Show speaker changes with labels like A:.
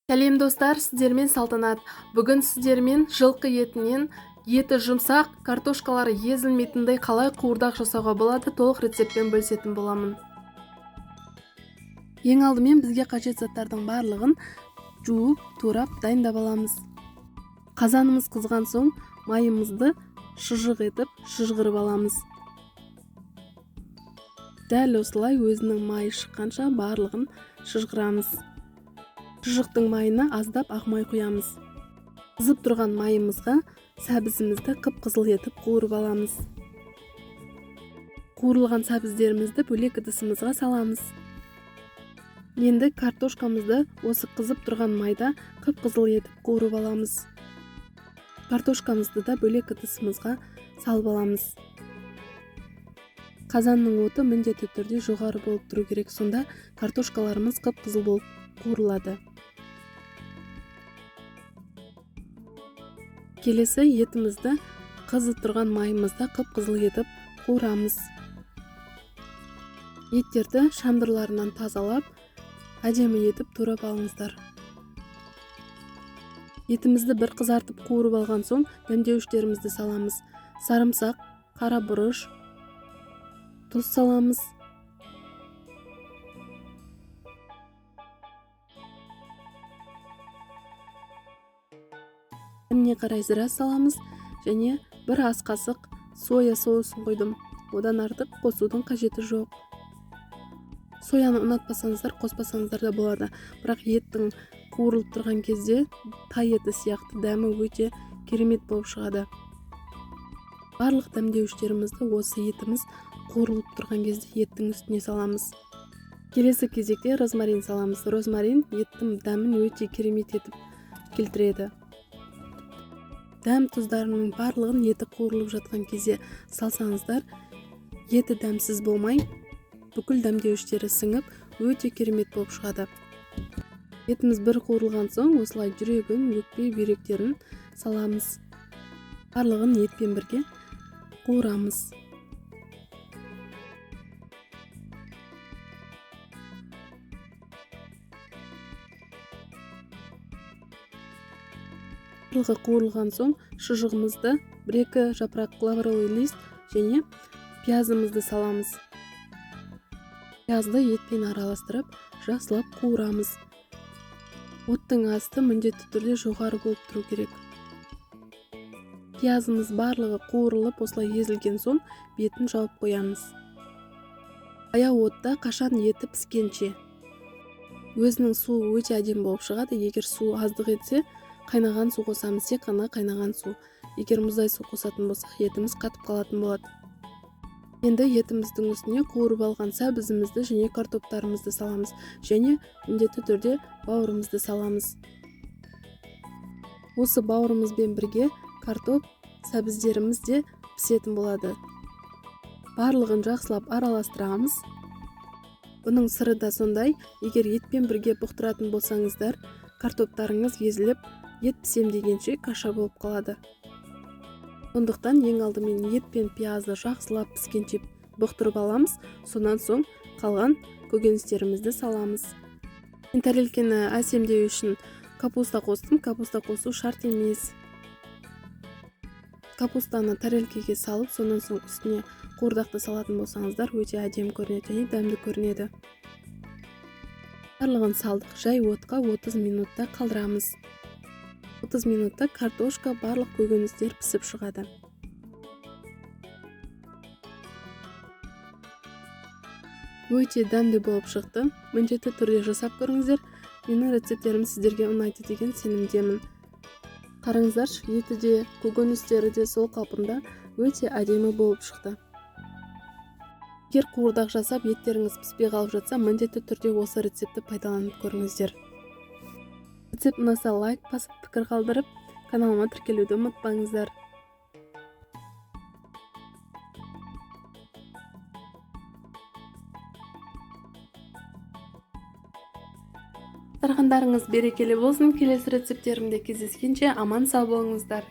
A: Сәлем достар, сіздермен Салтанат. Бүгін сіздермен жылқы етінен еті жұмсақ, картошкалары езілмейтіндей қалай қуырдақ жасауға болады толық рецептпен бөлісетін боламын. Ең алдымен бізге қажет заттардың барлығын жуып, турап дайындап аламыз. Қазанымыз қызған соң майымызды шыжық етіп шыжғырып аламыз. Дәл осылай өзінің майы шыққанша барлығын шыжғырамыз. Шыжықтың майына аздап ақ май құямыз. Қызып тұрған майымызға сәбізімізді қып-қызыл етіп қуырып аламыз. Қуырылған сәбіздерімізді бөлек ыдысымызға саламыз. Енді картошкамызды осы қызып тұрған майда қып-қызыл етіп қуырып аламыз. Картошкамызды да бөлек ыдысымызға салып аламыз. Қазанның оты міндетті түрде жоғары болып тұру керек, сонда картошкаларымыз қып-қызыл болып қуырылады. Келесі етімізді қызып тұрған майымызда қып-қызыл етіп қуырамыз. Еттерді шандырларынан тазалап, әдемі етіп турап алыңыздар. Етімізді бір қызартып қуырып алған соң дәмдеуіштерімізді саламыз. Сарымсақ, қара бұрыш, тұз саламыз. Дәміне қарай зіра саламыз және бір ас қасық соя соусын қойдым. Одан артық қосудың қажеті жоқ. Сояны ұнатпасаңыздар, қоспасаңыздар да болады. Бірақ еттің қуырылып тұрған кезде тай еті сияқты дәмі өте керемет болып шығады. Барлық дәмдеуіштерімізді осы етіміз қуырылып тұрған кезде еттің үстіне саламыз. Келесі кезекте розмарин саламыз. Розмарин еттің дәмін өте керемет етіп келтіреді. Дәм тұздарының барлығын еті қуырылып жатқан кезде салсаңыздар, еті дәмсіз болмай, бүкіл дәмдеуіштері сіңіп, өте керемет болып шығады. Етіміз бір қуырылған соң, осылай жүрегін, өкпе, бүйректерін саламыз. Барлығын етпен бірге қуырамыз. Барлығы қуырылған соң шыжығымызды, 1-2 жапырақ лавровый лист және пиязымызды саламыз. Пиязды етпен араластырып, жақсылап қуырамыз. Оттың асты міндетті түрде жоғары болып тұру керек. Пиязымыз барлығы қуырылып, осылай езілген соң бетін жауып қоямыз. Аяу отта қашан еті піскенше. Өзінің суы өте әдемі болып шығады. Егер су аздық етсе, қайнаған су қосамыз, тек қана қайнаған су. Егер мұздай су қосатын болсақ, етіміз қатып қалатын болады. Енді етіміздің үстіне қуырып алған сәбізімізді және картоптарымызды саламыз. Және міндетті түрде бауырымызды саламыз. Осы бауырымызбен бірге картоп, сәбіздеріміз де пісетін болады. Барлығын жақсылап араластырамыз. Бұның сыры да сондай, егер етпен бірге бұқтыратын болсаңыздар, картоптарыңыз езіліп, ет пісем дегенше каша болып қалады. Сондықтан ең алдымен ет пен пиязды жақсылап піскенше бұқтырып аламыз, сонан соң қалған көкөністерімізді саламыз. Мен тәрелкені әсемдеу үшін капуста қостым. Капуста қосу шарт емес. Капустаны тәрелкеге салып, сонан соң үстіне қуырдақты салатын болсаңыздар, өте әдемі көрінеді және дәмді көрінеді. Барлығын салдық, жай отқа 30 минутта қалдырамыз. 30 минутта картошка, барлық көкөністер пісіп шығады. Өте дәмді болып шықты. Міндетті түрде жасап көріңіздер. Менің рецептерім сіздерге ұнайды деген сенімдемін. Қараңыздаршы, еті де, көкөністері де сол қалпында өте әдемі болып шықты. Егер қуырдақ жасап еттеріңіз піспей қалып жатса, міндетті түрде осы рецепті пайдаланып көріңіздер. Рецепт ұнаса лайк басып, пікір қалдырып, каналыма тіркелуді ұмытпаңыздар. Тарғандарыңыз берекелі болсын. Келесі рецептерімде кездескенше аман сау болыңыздар.